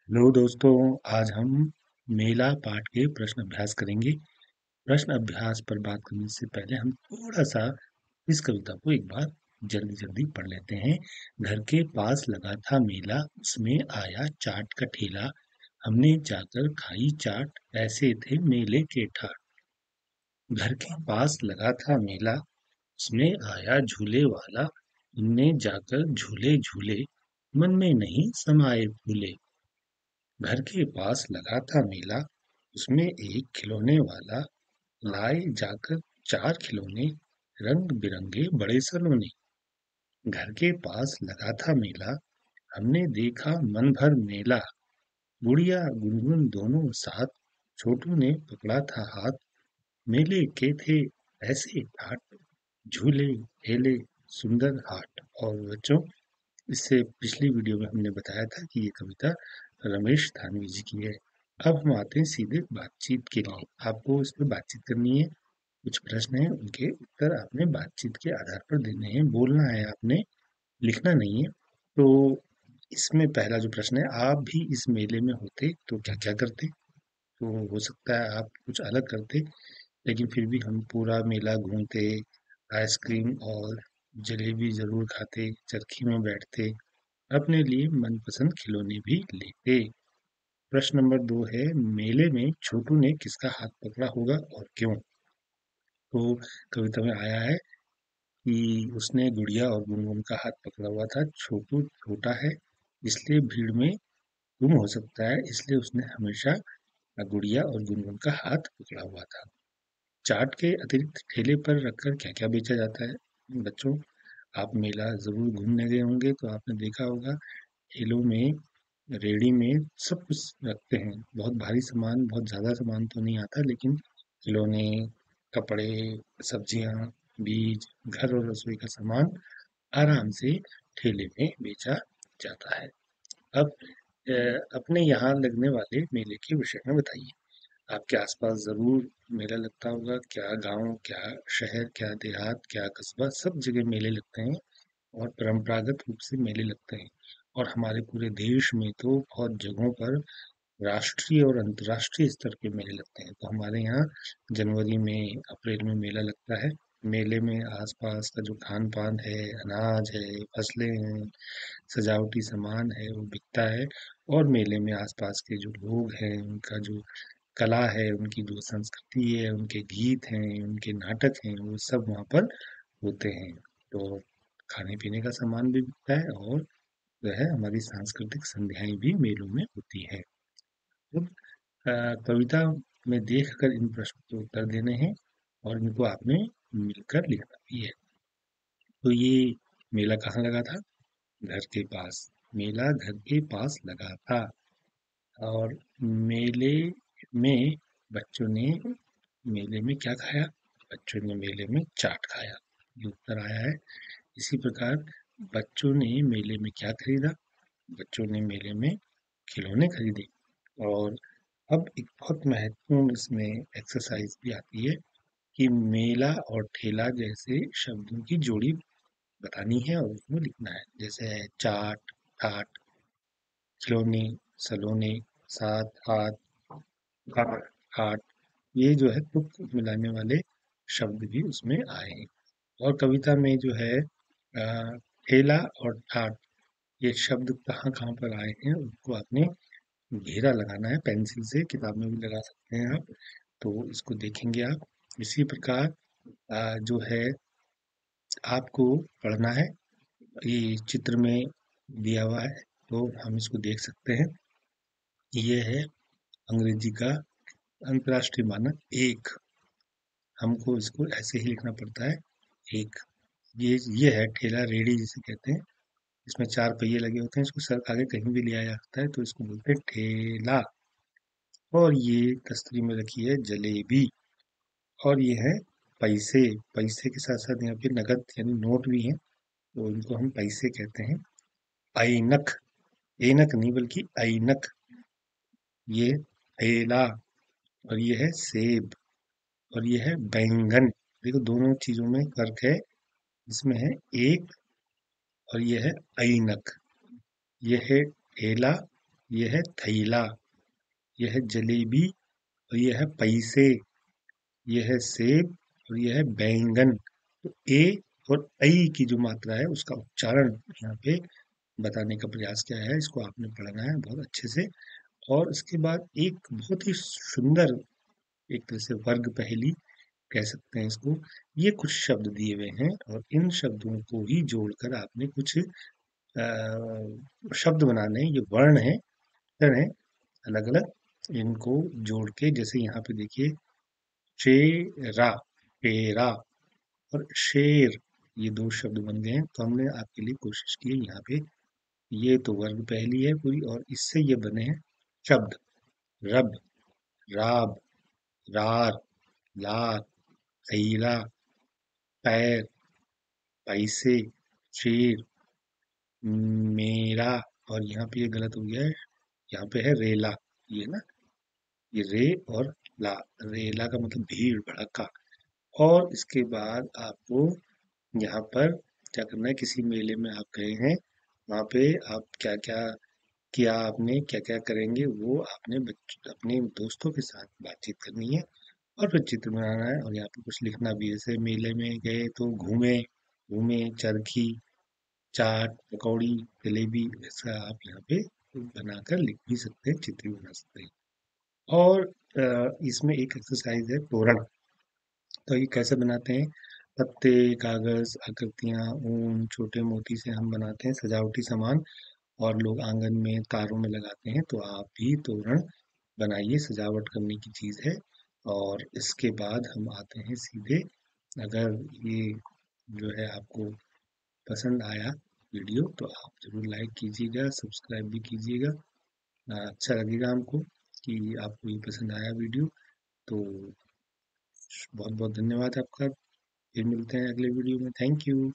Hello दोस्तों। आज हम मेला पाठ के प्रश्न अभ्यास करेंगे। प्रश्न अभ्यास पर बात करने से पहले हम थोड़ा सा इस कविता को एक बार जल्दी जल्दी पढ़ लेते हैं। घर के पास लगा था मेला, उसमें आया चाट का ठेला। हमने जाकर खाई चाट, ऐसे थे मेले के ठाट। घर के पास लगा था मेला, उसमें आया झूले वाला। हमने जाकर झूले झूले, मन में नहीं समाये फूले। घर के पास लगा था मेला, उसमें एक खिलौने वाला। लाए जाकर चार खिलौने, रंग बिरंगे बड़े सलोने। घर के पास लगा था मेला, हमने देखा मन भर मेला। बुढ़िया गुनगुन दोनों साथ, छोटू ने पकड़ा था हाथ। मेले के थे ऐसे ठाट, झूले ठेले सुंदर हाट। और बच्चों, इससे पिछली वीडियो में हमने बताया था कि ये कविता रमेश थानवी जी की है। अब हम आते हैं सीधे बातचीत के लिए। आपको इस पे बातचीत करनी है। कुछ प्रश्न हैं, उनके उत्तर आपने बातचीत के आधार पर देने हैं। बोलना है आपने, लिखना नहीं है। तो इसमें पहला जो प्रश्न है, आप भी इस मेले में होते तो क्या क्या करते। तो हो सकता है आप कुछ अलग करते, लेकिन फिर भी हम पूरा मेला घूमते, आइसक्रीम और जलेबी जरूर खाते, चरखी में बैठते, अपने लिए मनपसंद खिलौने भी लेते। प्रश्न नंबर 2 है, मेले में छोटू ने किसका हाथ पकड़ा होगा और क्यों। तो कविता में आया है कि उसने गुड़िया और गुनगुन का हाथ पकड़ा हुआ था। छोटू छोटा है, इसलिए भीड़ में गुम हो सकता है, इसलिए उसने हमेशा गुड़िया और गुनगुन का हाथ पकड़ा हुआ था। चाट के अतिरिक्त ठेले पर रखकर क्या क्या बेचा जाता है। बच्चों, आप मेला जरूर घूमने गए होंगे तो आपने देखा होगा, ठेलों में, रेहड़ी में सब कुछ रखते हैं। बहुत भारी सामान, बहुत ज़्यादा सामान तो नहीं आता, लेकिन खिलौने, कपड़े, सब्जियां, बीज, घर और रसोई का सामान आराम से ठेले में बेचा जाता है। अब अपने यहाँ लगने वाले मेले के विषय में बताइए। आपके आसपास ज़रूर मेला लगता होगा। क्या गांव, क्या शहर, क्या देहात, क्या कस्बा, सब जगह मेले लगते हैं और परंपरागत रूप से मेले लगते हैं। और हमारे पूरे देश में तो बहुत जगहों पर राष्ट्रीय और अंतर्राष्ट्रीय स्तर पे मेले लगते हैं। तो हमारे यहाँ जनवरी में, अप्रैल में मेला लगता है। मेले में आसपास का जो खान पान है, अनाज है, फसलें हैं, सजावटी सामान है, वो बिकता है। और मेले में आसपास के जो लोग हैं, उनका जो कला है, उनकी जो संस्कृति है, उनके गीत हैं, उनके नाटक हैं, वो सब वहाँ पर होते हैं। तो खाने पीने का सामान भी बिकता है और जो है हमारी सांस्कृतिक संध्याएं भी मेलों में होती है। तो कविता में देखकर इन प्रश्नों के उत्तर देने हैं और इनको आपने मिलकर लिखना भी है। तो ये मेला कहाँ लगा था? घर के पास। मेला घर के पास लगा था। और मेले में बच्चों ने मेले में क्या खाया? बच्चों ने मेले में चाट खाया। ये उत्तर आया है। इसी प्रकार बच्चों ने मेले में क्या खरीदा? बच्चों ने मेले में खिलौने खरीदे। और अब एक बहुत महत्वपूर्ण इसमें एक्सरसाइज भी आती है कि मेला और ठेला जैसे शब्दों की जोड़ी बतानी है और उसमें लिखना है। जैसे है चाट, ठाट, खिलौने, सलोने, साथ, हाथ, घाट, हाट। ये जो है तुक मिलाने वाले शब्द भी उसमें आए हैं। और कविता में जो है ठेला और ठाट, ये शब्द कहाँ कहाँ पर आए हैं उनको आपने घेरा लगाना है पेंसिल से। किताब में भी लगा सकते हैं आप, तो इसको देखेंगे आप। इसी प्रकार जो है आपको पढ़ना है। ये चित्र में दिया हुआ है, तो हम इसको देख सकते हैं। ये है अंग्रेजी का अंतर्राष्ट्रीय मानक एक। हमको इसको ऐसे ही लिखना पड़ता है, एक। ये है ठेला रेहड़ी जिसे कहते हैं। इसमें चार पहिए लगे होते हैं, इसको सर आगे कहीं भी ले आया जाता है, तो इसको बोलते हैं ठेला। और ये तस्तरी में रखी है जलेबी। और ये है पैसे। पैसे के साथ साथ यहाँ पे नकद यानी नोट भी हैं, तो इनको हम पैसे कहते हैं। ऐनक, ऐनक नहीं बल्कि ऐनक। ये ठेला। और ये है सेब। और ये है बैंगन। देखो दोनों चीजों में फर्क है। इसमें है एक और ये है ऐनक। ये है ठेला, ये है थैला, ये है जलेबी और ये है पैसे, ये है सेब और ये है बैंगन। तो ए और ऐ की जो मात्रा है उसका उच्चारण यहाँ पे बताने का प्रयास किया है। इसको आपने पढ़ना है बहुत अच्छे से। और इसके बाद एक बहुत ही सुंदर, एक तरह से वर्ग पहेली कह सकते हैं इसको। ये कुछ शब्द दिए हुए हैं और इन शब्दों को ही जोड़कर आपने कुछ शब्द बनाने हैं। ये वर्ण है, अक्षर है अलग अलग। इनको जोड़ के, जैसे यहाँ पे देखिए, शेरा, शेरा और शेर, ये दो शब्द बन गए हैं। तो हमने आपके लिए कोशिश की है यहाँ पे। ये तो वर्ग पहेली है पूरी, और इससे ये बने हैं शब्द। रब, राब, रार, लार, थैला, पैर, पैसे, शेर, मेरा। और यहाँ पे ये गलत हो गया है, यहाँ पे है रेला। ये ना, ये रे और ला, रेला का मतलब भीड़ भड़का। और इसके बाद आपको यहाँ पर क्या करना है, किसी मेले में आप गए हैं, वहाँ पे आप क्या क्या किया, आपने क्या क्या करेंगे, वो आपने अपने दोस्तों के साथ बातचीत करनी है और फिर चित्र बनाना है। और यहाँ पे कुछ लिखना भी है, जैसे मेले में गए तो घूमे, घूमे चरखी, चाट, पकौड़ी, जलेबी। ऐसा आप यहाँ पे बनाकर लिख भी सकते हैं, चित्र भी बना सकते हैं। और इसमें एक एक्सरसाइज है तोरण। तो ये कैसे बनाते हैं, पत्ते, कागज, आकृतियां, ऊन, छोटे मोती से हम बनाते हैं सजावटी सामान, और लोग आंगन में, तारों में लगाते हैं। तो आप भी तोरण बनाइए, सजावट करने की चीज है। और इसके बाद हम आते हैं सीधे, अगर ये जो है आपको पसंद आया वीडियो, तो आप जरूर लाइक कीजिएगा, सब्सक्राइब भी कीजिएगा। अच्छा लगेगा हमको कि आपको ये पसंद आया वीडियो। तो बहुत बहुत धन्यवाद आपका। फिर मिलते हैं अगले वीडियो में। Thank you.